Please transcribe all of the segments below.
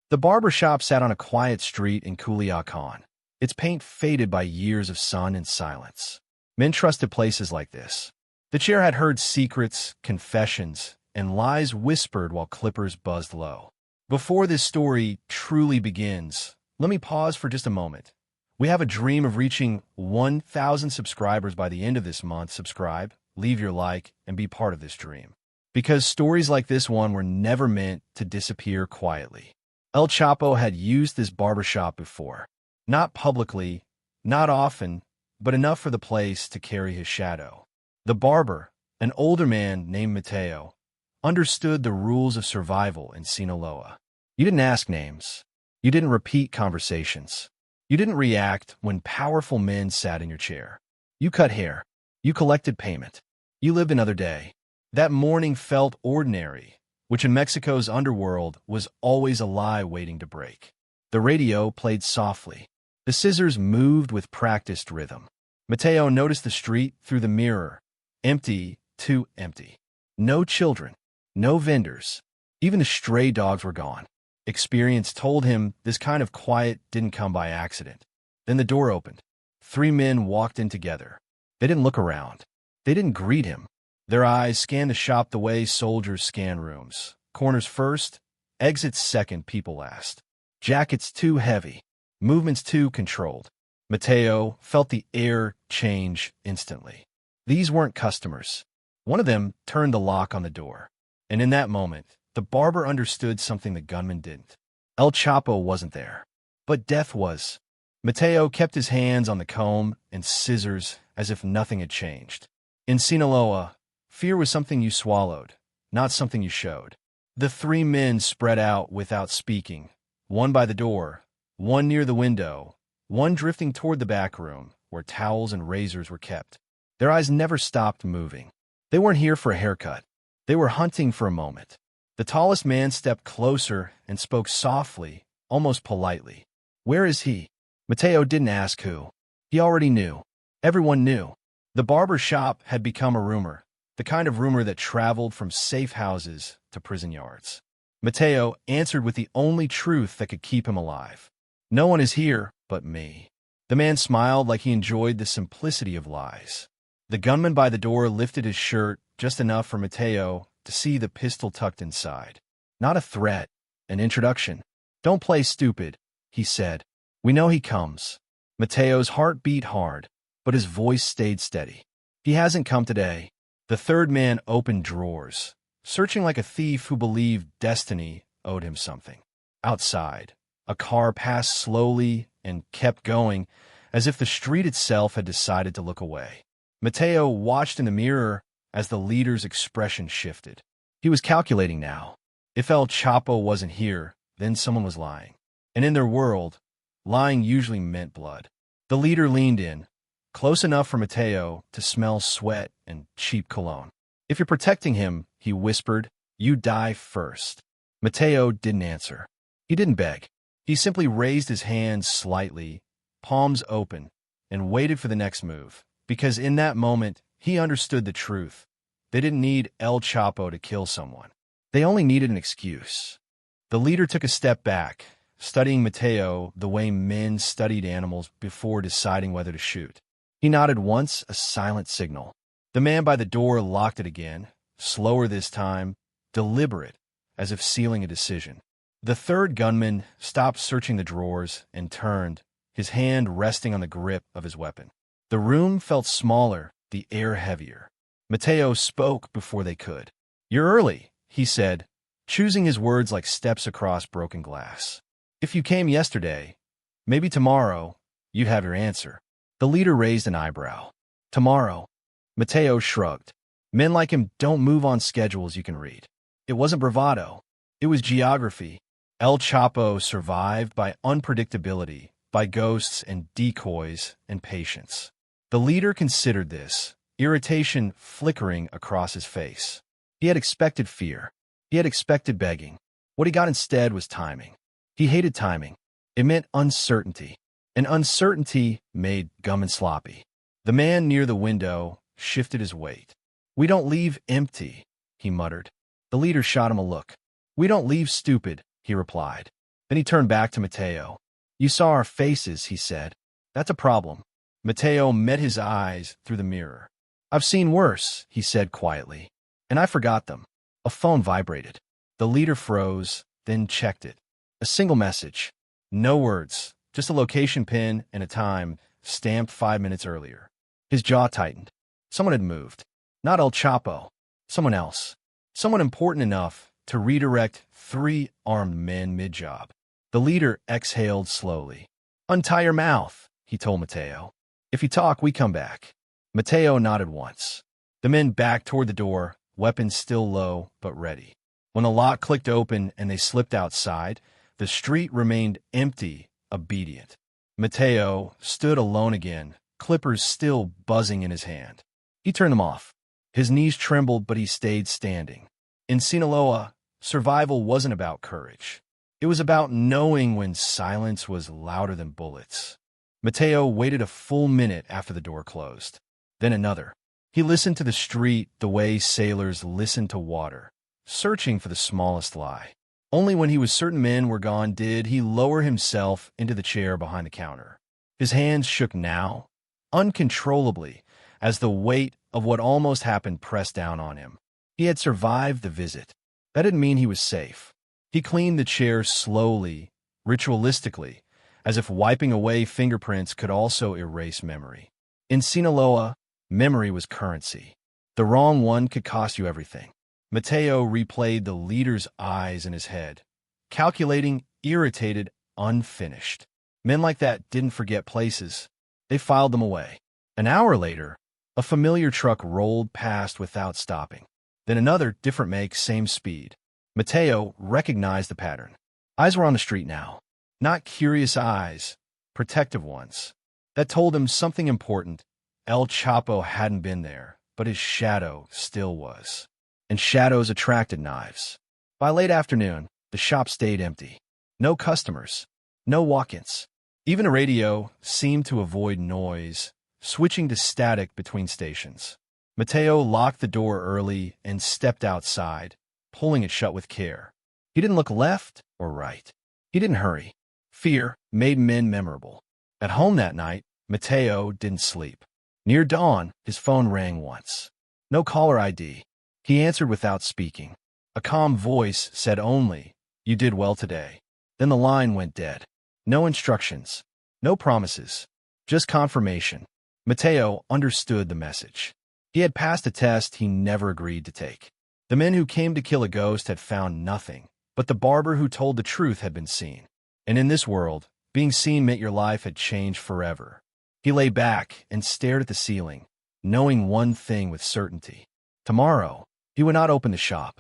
The barbershop sat on a quiet street in Culiacán, its paint faded by years of sun and silence. Men trusted places like this. The chair had heard secrets, confessions, and lies whispered while clippers buzzed low. Before this story truly begins, let me pause for just a moment. We have a dream of reaching 1,000 subscribers by the end of this month. Subscribe, leave your like, and be part of this dream. Because stories like this one were never meant to disappear quietly. El Chapo had used this barbershop before. Not publicly, not often, but enough for the place to carry his shadow. The barber, an older man named Mateo, understood the rules of survival in Sinaloa. You didn't ask names. You didn't repeat conversations. You didn't react when powerful men sat in your chair. You cut hair. You collected payment. You lived another day. That morning felt ordinary, which in Mexico's underworld was always a lie waiting to break. The radio played softly. The scissors moved with practiced rhythm. Mateo noticed the street through the mirror. Empty, too empty. No children. No vendors. Even the stray dogs were gone. Experience told him this kind of quiet didn't come by accident. Then the door opened. 3 men walked in together. They didn't look around. They didn't greet him. Their eyes scanned the shop the way soldiers scan rooms. Corners first, exits second, people last. Jackets too heavy. Movements too controlled. Mateo felt the air change instantly. These weren't customers. One of them turned the lock on the door. And in that moment, the barber understood something the gunman didn't. El Chapo wasn't there. But death was. Mateo kept his hands on the comb and scissors as if nothing had changed. In Sinaloa, fear was something you swallowed, not something you showed. The 3 men spread out without speaking, one by the door, one near the window, one drifting toward the back room, where towels and razors were kept. Their eyes never stopped moving. They weren't here for a haircut. They were hunting for a moment. The tallest man stepped closer and spoke softly, almost politely. "Where is he?" Mateo didn't ask who. He already knew. Everyone knew. The barber shop had become a rumor, the kind of rumor that traveled from safe houses to prison yards. Mateo answered with the only truth that could keep him alive. "No one is here but me." The man smiled like he enjoyed the simplicity of lies. The gunman by the door lifted his shirt just enough for Mateo to see the pistol tucked inside. Not a threat, an introduction. "Don't play stupid," he said. "We know he comes." Mateo's heart beat hard, but his voice stayed steady. "He hasn't come today." The third man opened drawers, searching like a thief who believed destiny owed him something. Outside, a car passed slowly and kept going, as if the street itself had decided to look away. Mateo watched in the mirror as the leader's expression shifted. He was calculating now. If El Chapo wasn't here, then someone was lying. And in their world, lying usually meant blood. The leader leaned in, close enough for Mateo to smell sweat and cheap cologne. "If you're protecting him," he whispered, "you die first." Mateo didn't answer. He didn't beg. He simply raised his hands slightly, palms open, and waited for the next move. Because in that moment, he understood the truth. They didn't need El Chapo to kill someone. They only needed an excuse. The leader took a step back, studying Mateo the way men studied animals before deciding whether to shoot. He nodded once, a silent signal. The man by the door locked it again, slower this time, deliberate, as if sealing a decision. The third gunman stopped searching the drawers and turned, his hand resting on the grip of his weapon. The room felt smaller, the air heavier. Mateo spoke before they could. "You're early," he said, choosing his words like steps across broken glass. "If you came yesterday, maybe tomorrow, you'd have your answer." The leader raised an eyebrow. "Tomorrow?" Mateo shrugged. Men like him don't move on schedules you can read. It wasn't bravado. It was geography. El Chapo survived by unpredictability, by ghosts and decoys and patience. The leader considered this, irritation flickering across his face. He had expected fear. He had expected begging. What he got instead was timing. He hated timing. It meant uncertainty. And uncertainty made Gunmen sloppy. The man near the window shifted his weight. "We don't leave empty," he muttered. The leader shot him a look. "We don't leave stupid," he replied. Then he turned back to Mateo. "You saw our faces," he said. "That's a problem." Mateo met his eyes through the mirror. "I've seen worse," he said quietly. "And I forgot them." A phone vibrated. The leader froze, then checked it. A single message. No words, just a location pin and a time stamped 5 minutes earlier. His jaw tightened. Someone had moved. Not El Chapo. Someone else. Someone important enough to redirect 3 armed men mid-job. The leader exhaled slowly. "Untie your mouth," he told Mateo. "If you talk, we come back." Mateo nodded once. The men backed toward the door, weapons still low but ready. When the lock clicked open and they slipped outside, the street remained empty, obedient. Mateo stood alone again, clippers still buzzing in his hand. He turned them off. His knees trembled, but he stayed standing. In Sinaloa, survival wasn't about courage. It was about knowing when silence was louder than bullets. Mateo waited a full minute after the door closed. Then another. He listened to the street the way sailors listen to water, searching for the smallest lie. Only when he was certain men were gone did he lower himself into the chair behind the counter. His hands shook now, uncontrollably, as the weight of what almost happened pressed down on him. He had survived the visit. That didn't mean he was safe. He cleaned the chair slowly, ritualistically, as if wiping away fingerprints could also erase memory. In Sinaloa, memory was currency. The wrong one could cost you everything. Mateo replayed the leader's eyes in his head, calculating, irritated, unfinished. Men like that didn't forget places. They filed them away. An hour later, a familiar truck rolled past without stopping. Then another, different make, same speed. Mateo recognized the pattern. Eyes were on the street now. Not curious eyes, protective ones. That told him something important. El Chapo hadn't been there, but his shadow still was. And shadows attracted knives. By late afternoon, the shop stayed empty. No customers. No walk-ins. Even a radio seemed to avoid noise, switching to static between stations. Mateo locked the door early and stepped outside, pulling it shut with care. He didn't look left or right. He didn't hurry. Fear made men memorable. At home that night, Mateo didn't sleep. Near dawn, his phone rang once. No caller ID. He answered without speaking. A calm voice said only, "You did well today." Then the line went dead. No instructions. No promises. Just confirmation. Mateo understood the message. He had passed a test he never agreed to take. The men who came to kill a ghost had found nothing, but the barber who told the truth had been seen. And in this world, being seen meant your life had changed forever. He lay back and stared at the ceiling, knowing one thing with certainty. Tomorrow, he would not open the shop.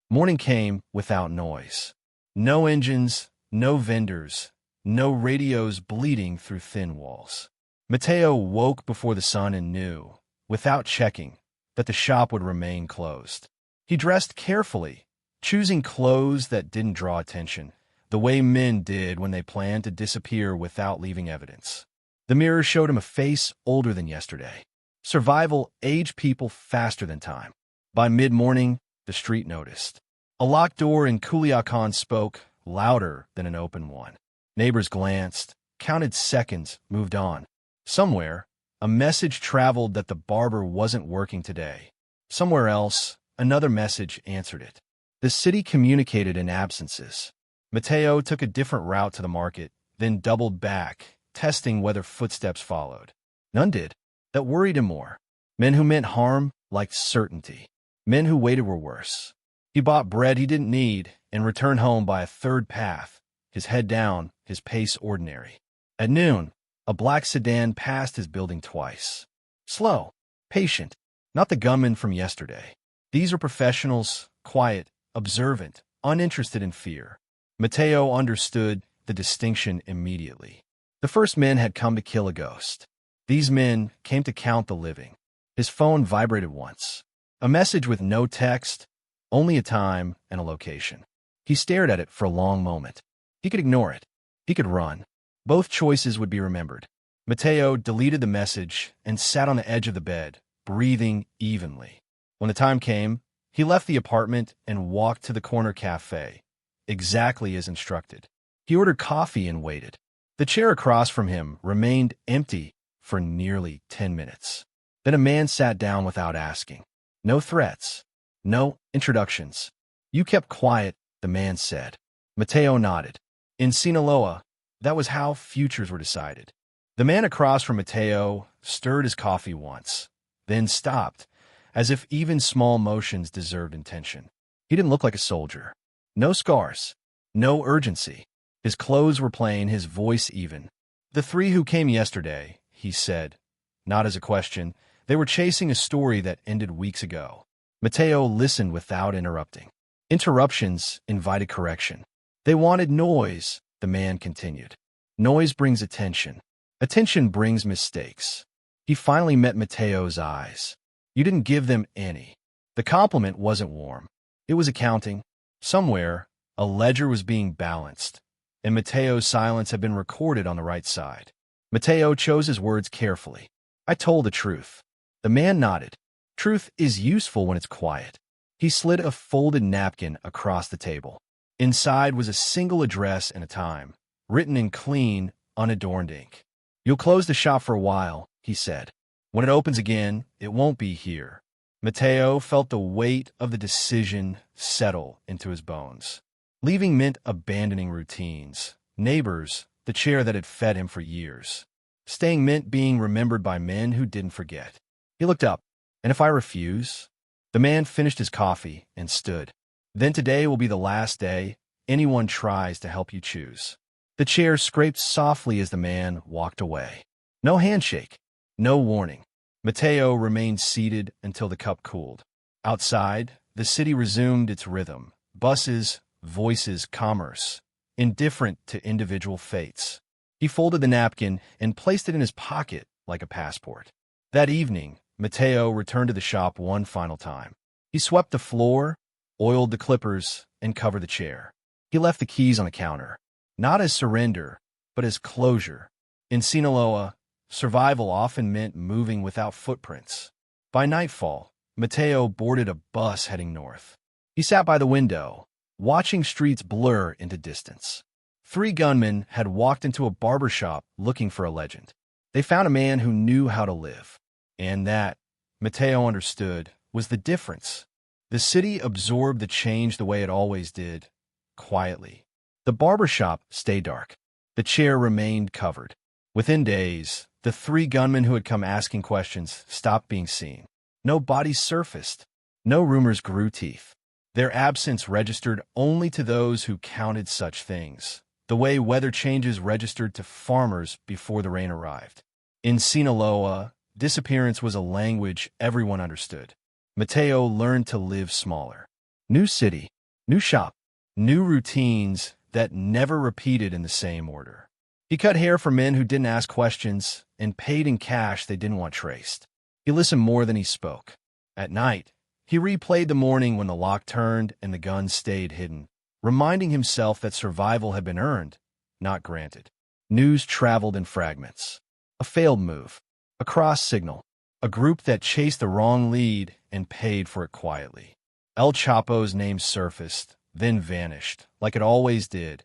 Morning came without noise. No engines, no vendors, no radios bleeding through thin walls. Mateo woke before the sun and knew, without checking, that the shop would remain closed. He dressed carefully, choosing clothes that didn't draw attention, the way men did when they planned to disappear without leaving evidence. The mirror showed him a face older than yesterday. Survival aged people faster than time. By mid-morning, the street noticed. A locked door in Culiacán spoke, louder than an open one. Neighbors glanced, counted seconds, moved on. Somewhere, a message traveled that the barber wasn't working today. Somewhere else, another message answered it. The city communicated in absences. Mateo took a different route to the market, then doubled back, testing whether footsteps followed. None did. That worried him more. Men who meant harm liked certainty. Men who waited were worse. He bought bread he didn't need and returned home by a third path, his head down, his pace ordinary. At noon, a black sedan passed his building twice. Slow, patient, not the gunmen from yesterday. These were professionals, quiet, observant, uninterested in fear. Mateo understood the distinction immediately. The first men had come to kill a ghost. These men came to count the living. His phone vibrated once. A message with no text, only a time and a location. He stared at it for a long moment. He could ignore it. He could run. Both choices would be remembered. Mateo deleted the message and sat on the edge of the bed, breathing evenly. When the time came, he left the apartment and walked to the corner cafe, exactly as instructed. He ordered coffee and waited. The chair across from him remained empty for nearly 10 minutes. Then a man sat down without asking. No threats. No introductions. You kept quiet, the man said. Mateo nodded. In Sinaloa, that was how futures were decided. The man across from Mateo stirred his coffee once, then stopped, as if even small motions deserved intention. He didn't look like a soldier. No scars. No urgency. His clothes were plain, his voice even. The three who came yesterday, he said, not as a question. They were chasing a story that ended weeks ago. Mateo listened without interrupting. Interruptions invited correction. They wanted noise, the man continued. Noise brings attention. Attention brings mistakes. He finally met Mateo's eyes. You didn't give them any. The compliment wasn't warm. It was accounting. Somewhere, a ledger was being balanced, and Mateo's silence had been recorded on the right side. Mateo chose his words carefully. I told the truth. The man nodded. Truth is useful when it's quiet. He slid a folded napkin across the table. Inside was a single address and a time, written in clean, unadorned ink. You'll close the shop for a while, he said. When it opens again, it won't be here. Mateo felt the weight of the decision settle into his bones. Leaving meant abandoning routines, neighbors, the chair that had fed him for years. Staying meant being remembered by men who didn't forget. He looked up. And if I refuse? The man finished his coffee and stood. Then today will be the last day anyone tries to help you choose. The chair scraped softly as the man walked away. No handshake. No warning. Mateo remained seated until the cup cooled. Outside, the city resumed its rhythm. Buses, voices, commerce, indifferent to individual fates. He folded the napkin and placed it in his pocket like a passport. That evening, Mateo returned to the shop one final time. He swept the floor, oiled the clippers, and covered the chair. He left the keys on the counter, not as surrender, but as closure. In Sinaloa, survival often meant moving without footprints. By nightfall, Mateo boarded a bus heading north. He sat by the window, watching streets blur into distance. 3 gunmen had walked into a barbershop looking for a legend. They found a man who knew how to live. And that, Mateo understood, was the difference. The city absorbed the change the way it always did, quietly. The barbershop stayed dark. The chair remained covered. Within days, the 3 gunmen who had come asking questions stopped being seen. No bodies surfaced. No rumors grew teeth. Their absence registered only to those who counted such things, the way weather changes registered to farmers before the rain arrived. In Sinaloa, disappearance was a language everyone understood. Mateo learned to live smaller. New city, new shop, new routines that never repeated in the same order. He cut hair for men who didn't ask questions and paid in cash they didn't want traced. He listened more than he spoke. At night, he replayed the morning when the lock turned and the gun stayed hidden, reminding himself that survival had been earned, not granted. News traveled in fragments. A failed move. A cross signal. A group that chased the wrong lead and paid for it quietly. El Chapo's name surfaced, then vanished, like it always did,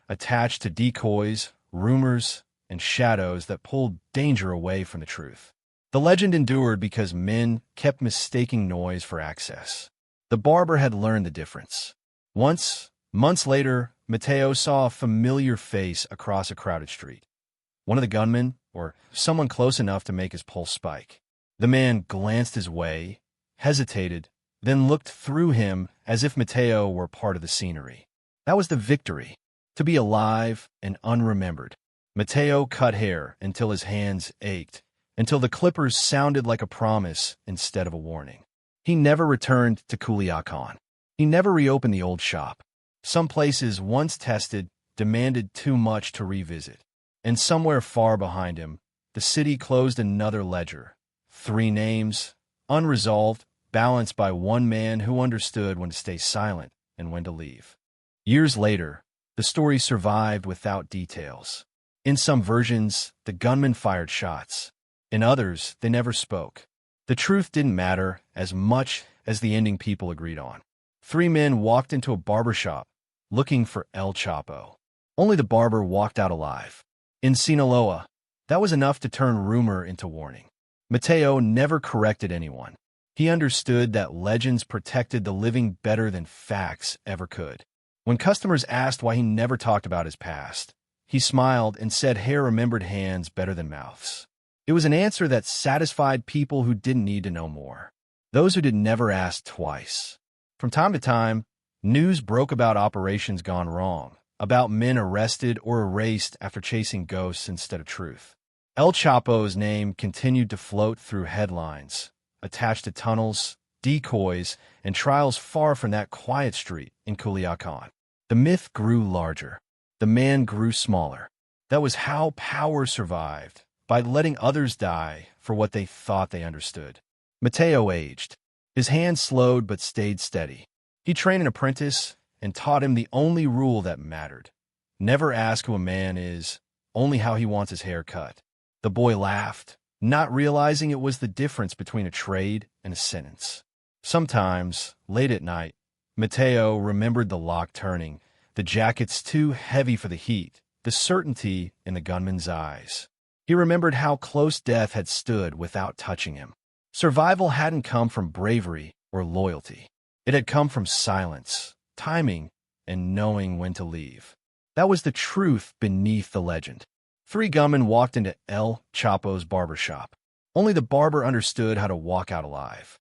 attached to decoys, rumors, and shadows that pulled danger away from the truth. The legend endured because men kept mistaking noise for access. The barber had learned the difference. Once, months later, Mateo saw a familiar face across a crowded street. One of the gunmen, or someone close enough to make his pulse spike. The man glanced his way, hesitated, then looked through him as if Mateo were part of the scenery. That was the victory, to be alive and unremembered. Mateo cut hair until his hands ached, until the clippers sounded like a promise instead of a warning. He never returned to Culiacán. He never reopened the old shop. Some places, once tested, demanded too much to revisit. And somewhere far behind him, the city closed another ledger. 3 names, unresolved, balanced by one man who understood when to stay silent and when to leave. Years later, the story survived without details. In some versions, the gunman fired shots. In others, they never spoke. The truth didn't matter as much as the ending people agreed on. 3 men walked into a barbershop looking for El Chapo. Only the barber walked out alive. In Sinaloa, that was enough to turn rumor into warning. Mateo never corrected anyone. He understood that legends protected the living better than facts ever could. When customers asked why he never talked about his past, he smiled and said hair remembered hands better than mouths. It was an answer that satisfied people who didn't need to know more. Those who did never ask twice. From time to time, news broke about operations gone wrong, about men arrested or erased after chasing ghosts instead of truth. El Chapo's name continued to float through headlines, attached to tunnels, decoys, and trials far from that quiet street in Culiacán. The myth grew larger. The man grew smaller. That was how power survived, by letting others die for what they thought they understood. Mateo aged. His hands slowed but stayed steady. He trained an apprentice and taught him the only rule that mattered. Never ask who a man is, only how he wants his hair cut. The boy laughed, not realizing it was the difference between a trade and a sentence. Sometimes, late at night, Mateo remembered the lock turning, the jackets too heavy for the heat, the certainty in the gunman's eyes. He remembered how close death had stood without touching him. Survival hadn't come from bravery or loyalty. It had come from silence, timing, and knowing when to leave. That was the truth beneath the legend. 3 gunmen walked into El Chapo's barbershop. Only the barber understood how to walk out alive.